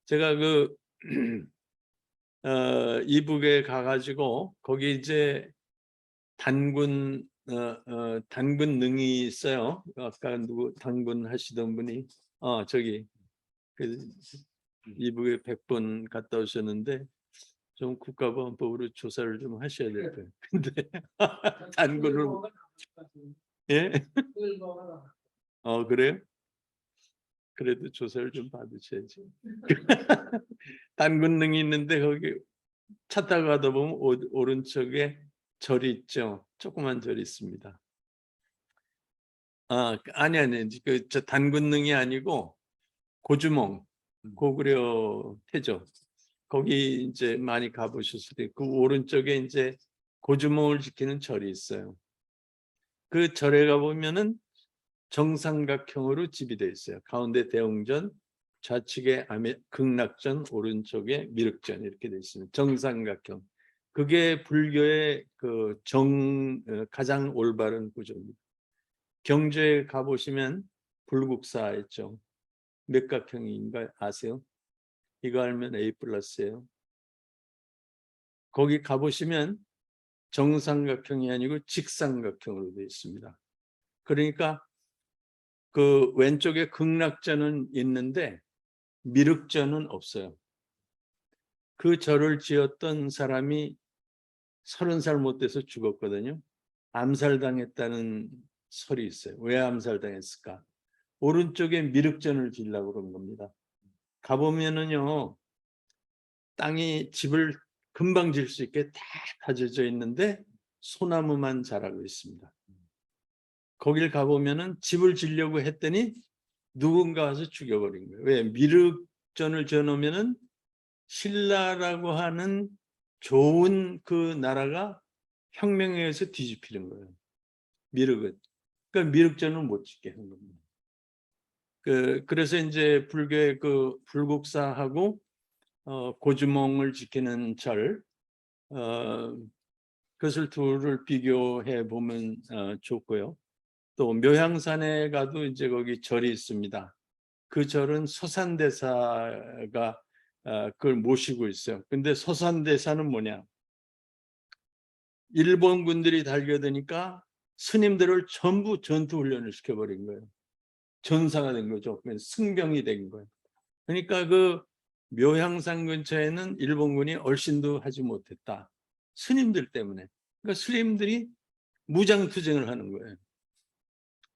제가 그 이북에 가가지고 거기 이제 단군 단군 능이 있어요. 아까 누구 단군 하시던 분이 저기 그 이북에 100번 갔다 오셨는데 좀 국가보안법으로 조사를 좀 하셔야 될 거예요. 근데 단군을 예? 그래요? 그래도 조사를 좀 받으셔야지. 단군능이 있는데 거기 차 타고 가다 보면 오른쪽에 절이 있죠. 조그만 절이 있습니다. 아니 저 단군능이 아니고 고주몽 고구려 태조 거기 이제 많이 가보셨을 때 그 오른쪽에 이제 고주몽을 지키는 절이 있어요. 그 절에 가보면은 정삼각형으로 집이 되어 있어요. 가운데 대웅전, 좌측에 극락전, 오른쪽에 미륵전 이렇게 되어 있습니다. 정삼각형. 그게 불교의 가장 올바른 구조입니다. 경주에 가보시면 불국사 있죠. 몇 각형인가 아세요? 이거 알면 A+예요. 거기 가보시면 정삼각형이 아니고 직삼각형으로 되어 있습니다. 그러니까 그 왼쪽에 극락전은 있는데 미륵전은 없어요. 그 절을 지었던 사람이 30살 못 돼서 죽었거든요. 암살당했다는 설이 있어요. 왜 암살당했을까? 오른쪽에 미륵전을 지으려고 그런 겁니다. 가보면은요, 땅이 집을 금방 질 수 있게 다 다져져 있는데 소나무만 자라고 있습니다. 거길 가보면은 집을 지려고 했더니 누군가 와서 죽여버린 거예요. 왜? 미륵전을 지어놓으면은 신라라고 하는 좋은 그 나라가 혁명에 의해서 뒤집히는 거예요. 미륵은. 그러니까 미륵전을 못 짓게 한 겁니다. 그래서 이제 불교의 그 불국사하고 고주몽을 지키는 절, 그것을 둘을 비교해 보면 좋고요. 또 묘향산에 가도 이제 거기 절이 있습니다. 그 절은 서산대사가 그걸 모시고 있어요. 근데 서산대사는 뭐냐? 일본군들이 달겨드니까 스님들을 전부 전투훈련을 시켜버린 거예요. 전사가 된 거죠. 승병이 된 거예요. 그러니까 그 묘향산 근처에는 일본군이 얼씬도 하지 못했다. 스님들 때문에. 그러니까 스님들이 무장투쟁을 하는 거예요.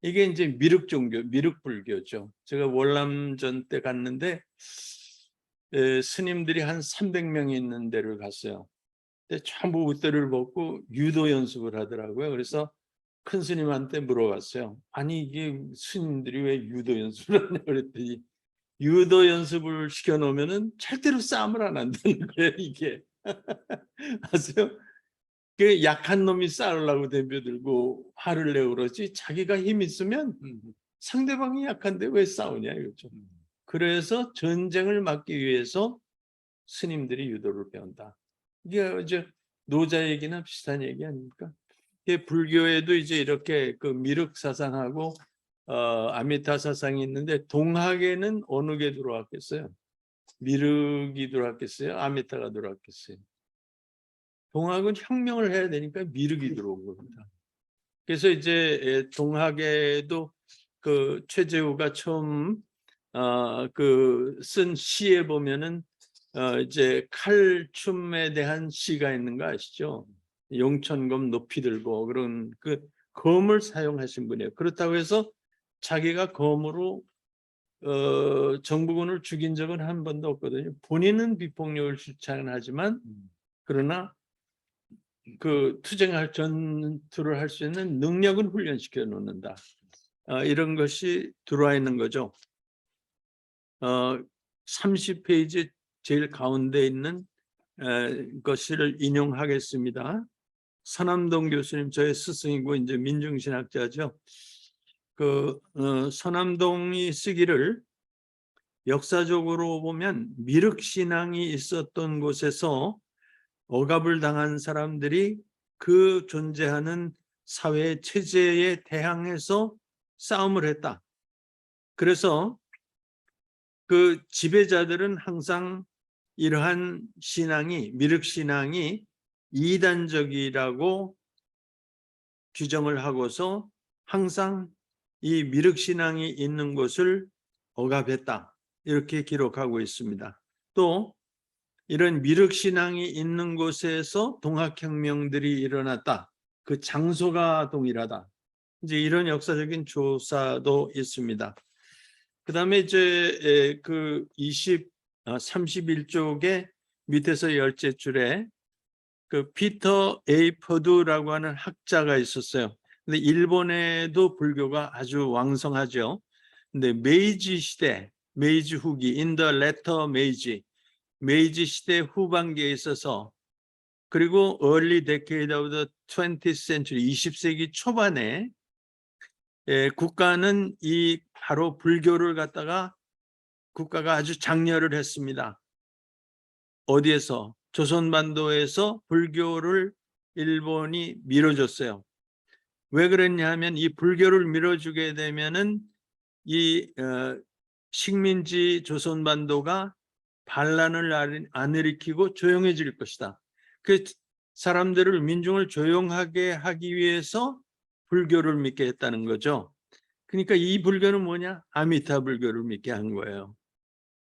이게 이제 미륵 종교, 미륵 불교죠. 제가 월남전 때 갔는데 스님들이 한 300명이 있는 데를 갔어요. 근데 전부 웃대를 벗고 유도 연습을 하더라고요. 그래서 큰 스님한테 물어봤어요. 아니 이게 스님들이 왜 유도 연습을 하냐 그랬더니 유도 연습을 시켜놓으면은 절대로 싸움을 안 한다는 거예요. 이게 아세요? 그 약한 놈이 싸우려고 덤벼들고 화를 내고 그러지 자기가 힘 있으면 상대방이 약한데 왜 싸우냐 이거죠. 그래서 전쟁을 막기 위해서 스님들이 유도를 배운다. 이게 이제 노자 얘기나 비슷한 얘기 아닙니까? 불교에도 이제 이렇게 그 미륵 사상하고 아미타 사상이 있는데 동학에는 어느 게 들어왔겠어요? 미륵이 들어왔겠어요? 아미타가 들어왔겠어요? 동학은 혁명을 해야 되니까 미륵이 들어온 겁니다. 그래서 이제 동학에도 그 최재우가 처음 그 쓴 시에 보면은 이제 칼춤에 대한 시가 있는 거 아시죠? 용천검 높이 들고 그런 그 검을 사용하신 분이에요. 그렇다고 해서 자기가 검으로 정부군을 죽인 적은 한 번도 없거든요. 본인은 비폭력을 주창하지만 그러나 그 투쟁할 전투를 할 수 있는 능력은 훈련시켜 놓는다. 이런 것이 들어와 있는 거죠. 30페이지 제일 가운데 있는 것을 인용하겠습니다. 서남동 교수님 저의 스승이고 이제 민중신학자죠. 그 서남동이 쓰기를 역사적으로 보면 미륵신앙이 있었던 곳에서 억압을 당한 사람들이 그 존재하는 사회 체제에 대항해서 싸움을 했다. 그래서 그 지배자들은 항상 이러한 신앙이 미륵신앙이 이단적이라고 규정을 하고서 항상 이 미륵신앙이 있는 곳을 억압했다. 이렇게 기록하고 있습니다. 또 이런 미륵신앙이 있는 곳에서 동학혁명들이 일어났다. 그 장소가 동일하다. 이제 이런 역사적인 조사도 있습니다. 그 다음에 이제 그 31쪽에 밑에서 10째 줄에 그 피터 A. 퍼두라고 하는 학자가 있었어요. 근데 일본에도 불교가 아주 왕성하죠. 근데 메이지 시대, 메이지 후기, in the latter Meiji, 메이지 시대 후반기에 있어서 그리고 early decade of the 20th century, 20세기 초반에 국가는 이 바로 불교를 갖다가 국가가 아주 장려를 했습니다. 어디에서? 조선반도에서 불교를 일본이 밀어줬어요. 왜 그랬냐 하면 이 불교를 밀어주게 되면은 이 식민지 조선반도가 반란을 안 일으키고 조용해질 것이다. 그 사람들을 민중을 조용하게 하기 위해서 불교를 믿게 했다는 거죠. 그러니까 이 불교는 뭐냐? 아미타 불교를 믿게 한 거예요.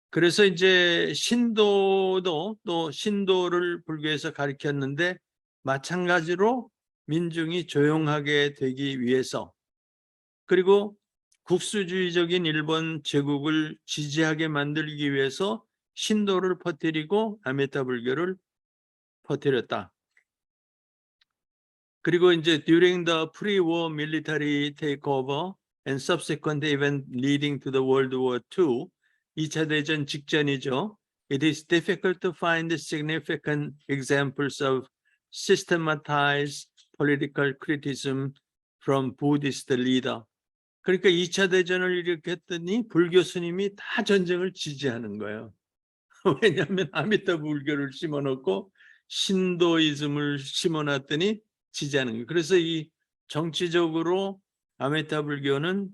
그래서 이제 신도도 또 신도를 불교에서 가르쳤는데 마찬가지로 민중이 조용하게 되기 위해서 그리고 국수주의적인 일본 제국을 지지하게 만들기 위해서 신도를 퍼뜨리고 아미타 불교를 퍼뜨렸다. 그리고 이제 during the pre-war military takeover and subsequent event leading to the World War II 2차 대전 직전이죠. it is difficult to find significant examples of systematized political criticism from Buddhist leader. 그러니까 2차 대전을 일으켰더니 불교 스님이 다 전쟁을 지지하는 거예요. 왜냐하면 아미타 불교를 심어놓고 신도이즘을 심어놨더니 지지하는 거예요. 그래서 이 정치적으로 아미타 불교는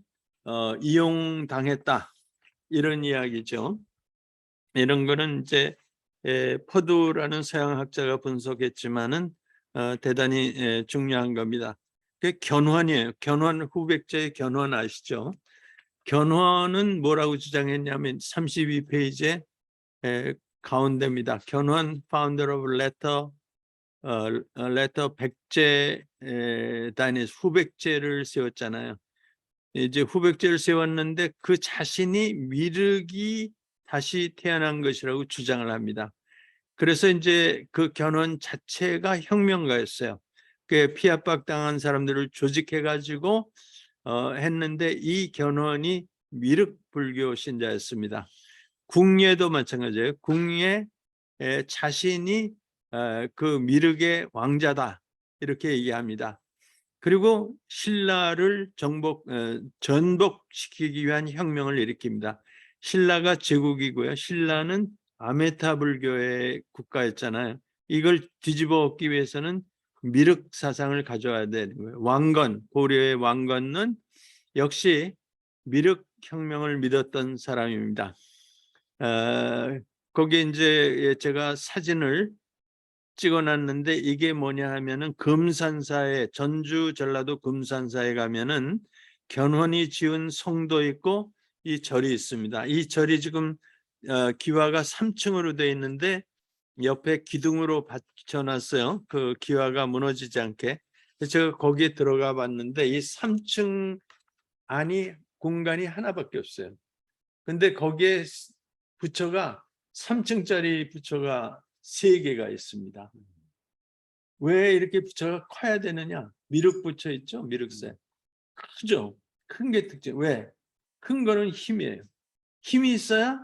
이용당했다 이런 이야기죠. 이런 거는 이제 퍼두라는 서양학자가 분석했지만은 대단히 중요한 겁니다. 그게 견훤이에요. 견훤 후백제의 견훤 아시죠? 견훤은 뭐라고 주장했냐면 32페이지에 가운데입니다. 견훤 founder of letter 백제 다니스 후백제를 세웠잖아요. 이제 후백제를 세웠는데 그 자신이 미륵이 다시 태어난 것이라고 주장을 합니다. 그래서 이제 그 견훤 자체가 혁명가였어요. 그 피압박당한 사람들을 조직해가지고 했는데 이 견훤이 미륵 불교 신자였습니다. 궁예도 마찬가지예요. 궁예 자신이 그 미륵의 왕자다 이렇게 얘기합니다. 그리고 신라를 전복시키기 위한 혁명을 일으킵니다. 신라가 제국이고요. 신라는 아메타 불교의 국가였잖아요. 이걸 뒤집어 엎기 위해서는 미륵 사상을 가져와야 되는 거예요. 왕건, 고려의 왕건은 역시 미륵 혁명을 믿었던 사람입니다. 거기에 이제 제가 사진을 찍어놨는데 이게 뭐냐 하면은 금산사에 전주 전라도 금산사에 가면은 견훤이 지은 성도 있고 이 절이 있습니다. 이 절이 지금 기와가 3층으로 되어 있는데 옆에 기둥으로 받쳐놨어요. 그 기와가 무너지지 않게. 제가 거기에 들어가 봤는데 이 3층 안이 공간이 하나밖에 없어요. 근데 거기에 부처가 3층짜리 부처가 3개가 있습니다. 왜 이렇게 부처가 커야 되느냐? 미륵 부처 있죠? 미륵새. 크죠? 큰 게 특징. 왜? 큰 거는 힘이에요. 힘이 있어야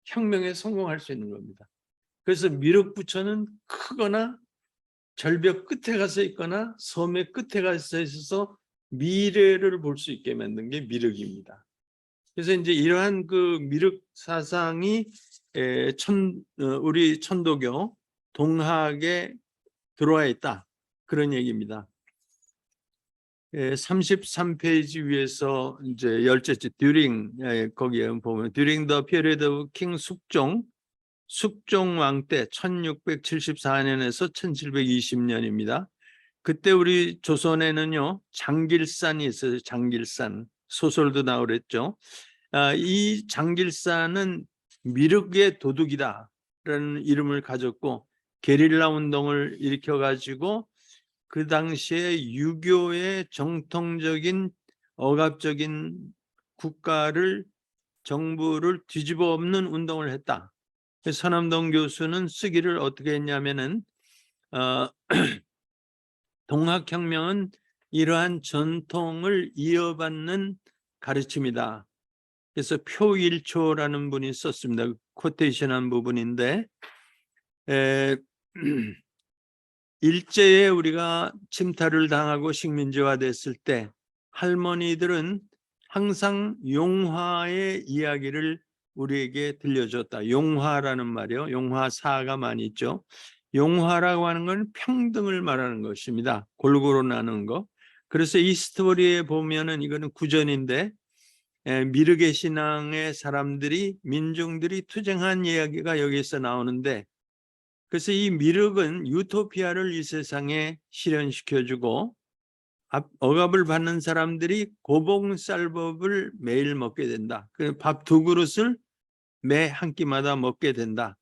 혁명에 성공할 수 있는 겁니다. 그래서 미륵 부처는 크거나 절벽 끝에 가서 있거나 섬의 끝에 가서 있어서 미래를 볼 수 있게 만든 게 미륵입니다. 그래서 이제 이러한 그 미륵 사상이 우리 천도교 동학에 들어와 있다 그런 얘기입니다. 33페이지 위에서 이제 10째째 during 거기에 보면 during the period of King 숙종 왕 때 1674년에서 1720년입니다. 그때 우리 조선에는요 장길산이 있어요. 장길산 소설도 나오랬죠. 이 장길산은 미륵의 도둑이다라는 이름을 가졌고 게릴라 운동을 일으켜 가지고 그 당시에 유교의 정통적인 억압적인 국가를 정부를 뒤집어 엎는 운동을 했다. 서남동 교수는 쓰기를 어떻게 했냐면은 동학혁명은 이러한 전통을 이어받는 가르침이다. 그래서 표일초라는 분이 썼습니다. 코테이션한 부분인데 일제에 우리가 침탈을 당하고 식민지화됐을 때 할머니들은 항상 용화의 이야기를 우리에게 들려줬다. 용화라는 말이요. 용화사가 많이 있죠. 용화라고 하는 건 평등을 말하는 것입니다. 골고루 나누는 거. 그래서 이 스토리에 보면은 이거는 구전인데 미륵의 신앙의 사람들이 민중들이 투쟁한 이야기가 여기서 나오는데 그래서 이 미륵은 유토피아를 이 세상에 실현시켜주고 억압을 받는 사람들이 고봉쌀밥을 매일 먹게 된다. 밥 2그릇을 매 한 끼마다 먹게 된다.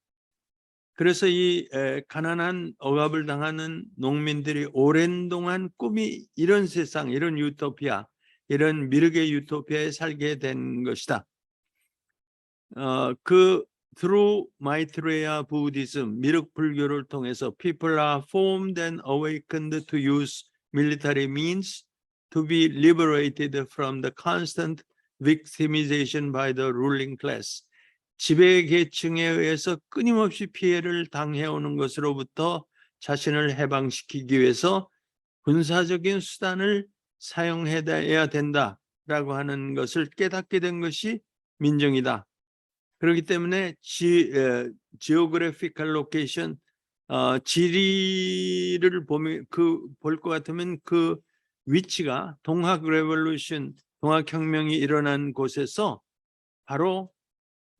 그래서 이 가난한 억압을 당하는 농민들이 오랜 동안 꿈이 이런 세상, 이런 유토피아, 이런 미륵의 유토피아에 살게 된 것이다. Through Maitreya Buddhism, 미륵 불교를 통해서 people are formed and awakened to use military means to be liberated from the constant victimization by the ruling class. 지배 계층에 의해서 끊임없이 피해를 당해오는 것으로부터 자신을 해방시키기 위해서 군사적인 수단을 사용해야 된다라고 하는 것을 깨닫게 된 것이 민정이다. 그렇기 때문에 geographical location, 지리를 보면 볼 것 같으면 그 위치가 동학 레볼루션, 동학혁명이 일어난 곳에서 바로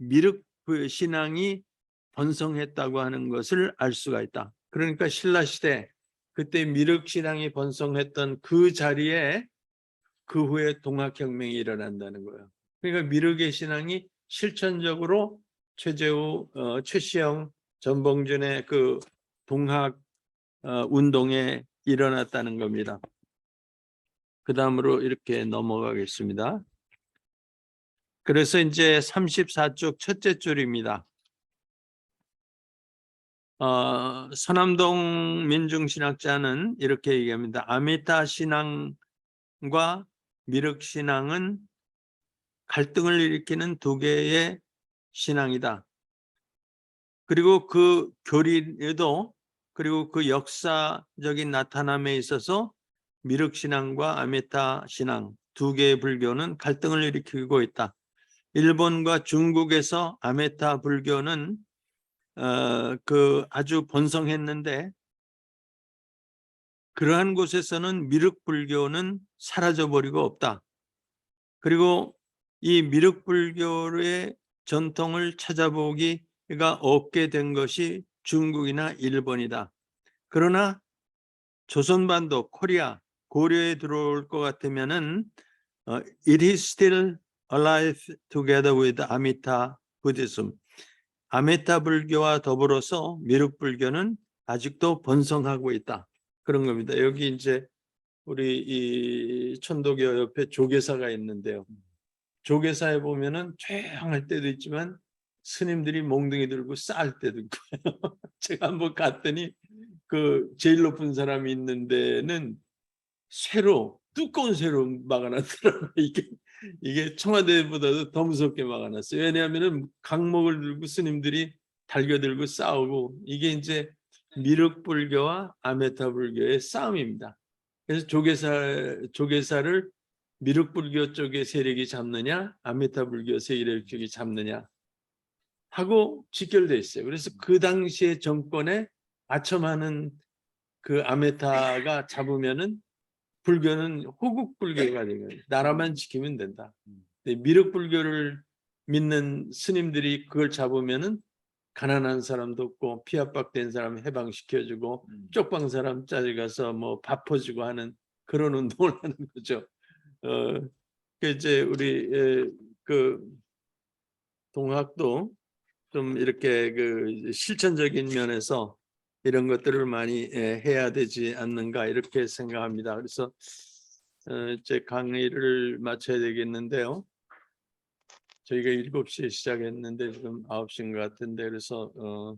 미륵 신앙이 번성했다고 하는 것을 알 수가 있다. 그러니까 신라 시대 그때 미륵 신앙이 번성했던 그 자리에 그 후에 동학혁명이 일어난다는 거예요. 그러니까 미륵의 신앙이 실천적으로 최재우, 최시영, 전봉준의 그 동학 운동에 일어났다는 겁니다. 그 다음으로 이렇게 넘어가겠습니다. 그래서 이제 34쪽 첫째 줄입니다. 서남동 민중신학자는 이렇게 얘기합니다. 아미타 신앙과 미륵 신앙은 갈등을 일으키는 두 개의 신앙이다. 그리고 그 교리에도 그리고 그 역사적인 나타남에 있어서 미륵 신앙과 아미타 신앙 두 개의 불교는 갈등을 일으키고 있다. 일본과 중국에서 아메타 불교는 그 아주 번성했는데 그러한 곳에서는 미륵 불교는 사라져 버리고 없다. 그리고 이 미륵 불교의 전통을 찾아보기가 없게 된 것이 중국이나 일본이다. 그러나 조선반도, 코리아, 고려에 들어올 것 같으면은 it is still alive together with Amita Buddhism. 아메타 불교와 더불어서 미륵 불교는 아직도 번성하고 있다. 그런 겁니다. 여기 이제 우리 이 천도교 옆에 조계사가 있는데요. 조계사에 보면은 조용할 때도 있지만 스님들이 몽둥이 들고 쌀 때도 있고 제가 한번 갔더니 그 제일 높은 사람이 있는 데는 쇠로 두꺼운 쇠로 막아놨더라고요. 이게 청와대보다도 더 무섭게 막아놨어요. 왜냐하면은 강목을 들고 스님들이 달겨들고 싸우고 이게 이제 미륵 불교와 아메타 불교의 싸움입니다. 그래서 조계사를 미륵 불교 쪽의 세력이 잡느냐, 아메타 불교 세력이 잡느냐 하고 직결돼 있어요. 그래서 그 당시의 정권에 아첨하는 그 아메타가 잡으면은 불교는 호국 불교가 되는 거예요. 나라만 지키면 된다. 근데 미륵 불교를 믿는 스님들이 그걸 잡으면은 가난한 사람도 없고 피압박된 사람 해방시켜주고 쪽방 사람 짜져가서 뭐 밥 퍼주고 하는 그런 운동을 하는 거죠. 그 이제 우리 그 동학도 좀 이렇게 그 실천적인 면에서 이런 것들을 많이 해야 되지 않는가 이렇게 생각합니다. 그래서 제 강의를 마쳐야 되겠는데요. 저희가 7시에 시작했는데 지금 9시인 것 같은데 그래서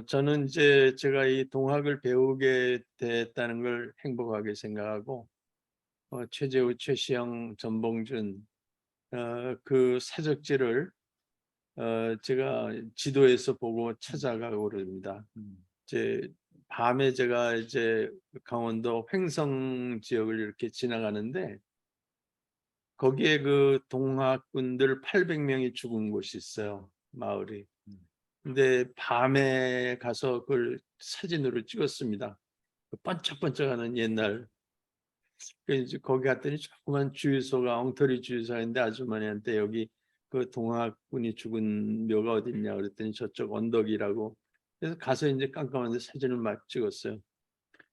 저는 이제 제가 이 동학을 배우게 됐다는 걸 행복하게 생각하고 최재우, 최시영, 전봉준 그 사적지를 제가 지도에서 보고 찾아가고 그럽니다. 이제 밤에 제가 이제 강원도 횡성 지역을 이렇게 지나가는데 거기에 그 동학군들 800명이 죽은 곳이 있어요. 마을이. 근데 밤에 가서 그걸 사진으로 찍었습니다. 그 번쩍번쩍하는 옛날. 이제 거기 갔더니 조그만 주유소가 엉터리 주유소가 있는데 아주머니한테 여기 그 동학군이 죽은 묘가 어디 있냐 그랬더니 저쪽 언덕이라고. 그래서 가서 이제 깜깜한데 사진을 막 찍었어요.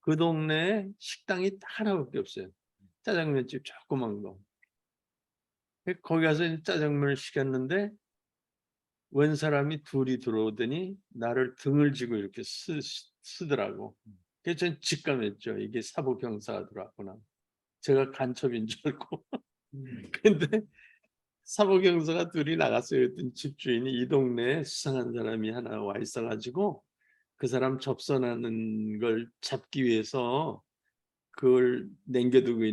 그 동네에 식당이 하나밖에 없어요. 짜장면집 조그만 거. 거기 가서 이제 짜장면을 시켰는데 웬 사람이 둘이 들어오더니 나를 등을 쥐고 이렇게 쓰더라고. 그래서 전 직감했죠. 이게 사복 형사가 들어왔구나. 제가 간첩인 줄 알고. 근데 사복 형사가 둘이 나갔어요. 그랬더니 집주인이 이 동네에 수상한 사람이 하나 와 있어가지고 그 사람 접선하는 걸 잡기 위해서 그걸 남겨두고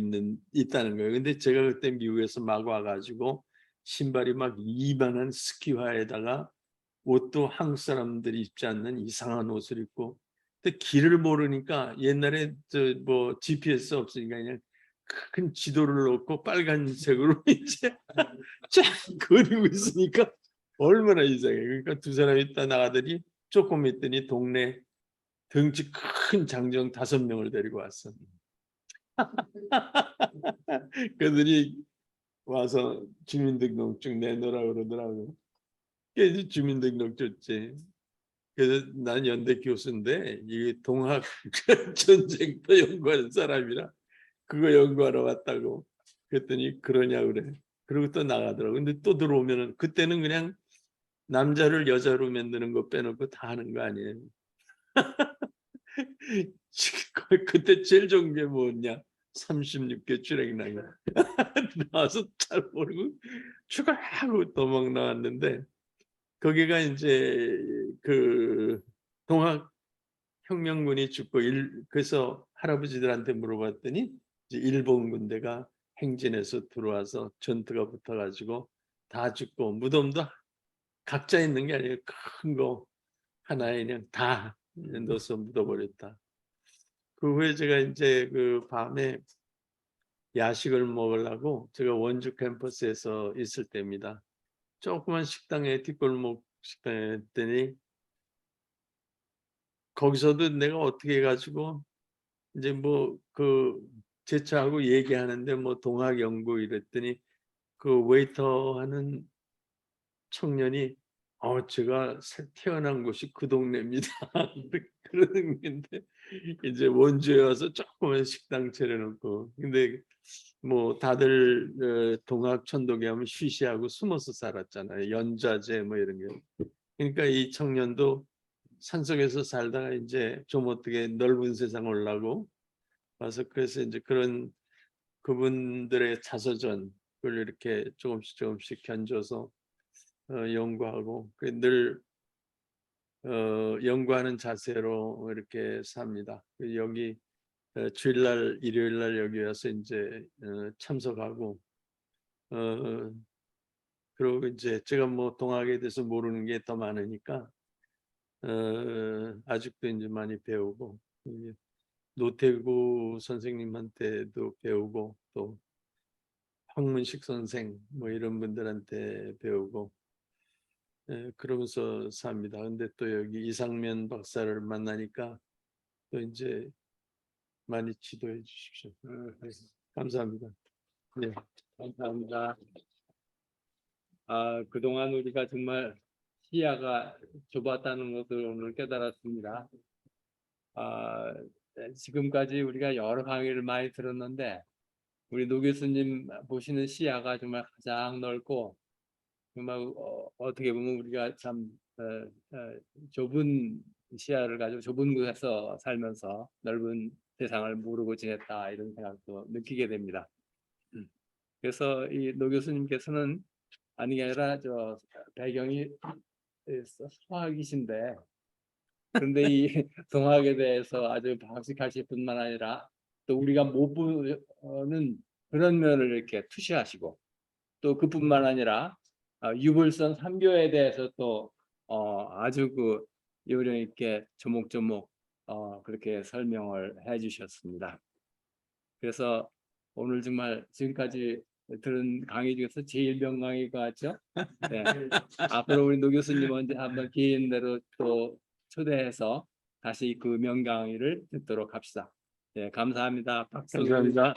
있다는 거예요. 근데 제가 그때 미국에서 막 와가지고 신발이 막 이만한 스키화에다가 옷도 한국 사람들이 입지 않는 이상한 옷을 입고, 근데 길을 모르니까 옛날에 저 뭐 GPS 없으니까 그냥 큰 지도를 놓고 빨간색으로 이제 쫙 그리고 있으니까 얼마나 이상해. 그러니까 두 사람이 딱 나가더니 조금 있더니 동네 덩치 큰 장정 5명을 데리고 왔어. 그들이 와서 주민등록증 내놓으라 그러더라고. 그래서 주민등록 줬지. 그래서 난 연대 교수인데 이게 동학 전쟁터 연구하는 사람이라 그거 연구하러 왔다고. 그랬더니 그러냐 그래. 그리고 또 나가더라고. 근데 또 들어오면은 그때는 그냥 남자를 여자로 만드는 거 빼놓고 다 하는 거 아니에요. 그때 제일 좋은 게 뭐냐? 36개 출행랑이 나와서 잘 모르고 추가하고 도망 나왔는데, 거기가 이제 그 동학 혁명군이 죽고 그래서 할아버지들한테 물어봤더니 이제 일본 군대가 행진해서 들어와서 전투가 붙어가지고 다 죽고 무덤도 각자 있는 게 아니고 큰 거 하나에 그냥 다 넣어서 묻어버렸다. 그 후에 제가 이제 그 밤에 야식을 먹으려고 제가 원주 캠퍼스에서 있을 때입니다. 조그만 식당에 뒷골목 식당에 했더니 거기서도 내가 어떻게 해가지고 이제 뭐 그 제차하고 얘기하는데 뭐 동학 연구 이랬더니 그 웨이터 하는 청년이 제가 태어난 곳이 그 동네입니다. 그러는 건데 이제 원주에 와서 조그만 식당 차려놓고, 근데 뭐 다들 동학 천독에 하면 쉬쉬하고 숨어서 살았잖아요. 연좌제 뭐 이런 게. 그러니까 이 청년도 산속에서 살다가 이제 좀 어떻게 넓은 세상 올라고 와서, 그래서 이제 그런 그분들의 자서전을 이렇게 조금씩 견줘서 연구하고 늘 연구하는 자세로 이렇게 삽니다. 여기 주일날 일요일날 여기 와서 이제 참석하고 그리고 이제 제가 뭐 동학에 대해서 모르는 게 더 많으니까 아직도 이제 많이 배우고, 노태구 선생님한테도 배우고 또 황문식 선생 뭐 이런 분들한테 배우고 그러면서 삽니다. 근데 또 여기 이상면 박사를 만나니까 또 이제 많이 지도해 주십시오. 감사합니다. 네. 감사합니다. 그동안 우리가 정말 시야가 좁았다는 것을 오늘 깨달았습니다. 지금까지 우리가 여러 강의를 많이 들었는데 우리 노 교수님 보시는 시야가 정말 가장 넓고, 정말 어떻게 보면 우리가 참 좁은 시야를 가지고 좁은 곳에서 살면서 넓은 세상을 모르고 지냈다, 이런 생각도 느끼게 됩니다. 그래서 이 노 교수님께서는 아니 게 아니라 저 배경이 서학이신데, 그런데 이 동학에 대해서 아주 박식하실 뿐만 아니라 또 우리가 못 보는 그런 면을 이렇게 투시하시고, 또 그뿐만 아니라 유불선 3교에 대해서 또 아주 그 요령 있게 조목조목 그렇게 설명을 해주셨습니다. 그래서 오늘 정말 지금까지 들은 강의 중에서 제일 명강의 것 같죠? 네. 앞으로 우리 노 교수님 언제 한번 기회인 대로 또 초대해서 다시 그 명강의를 듣도록 합시다. 네, 감사합니다. 박수. 감사합니다.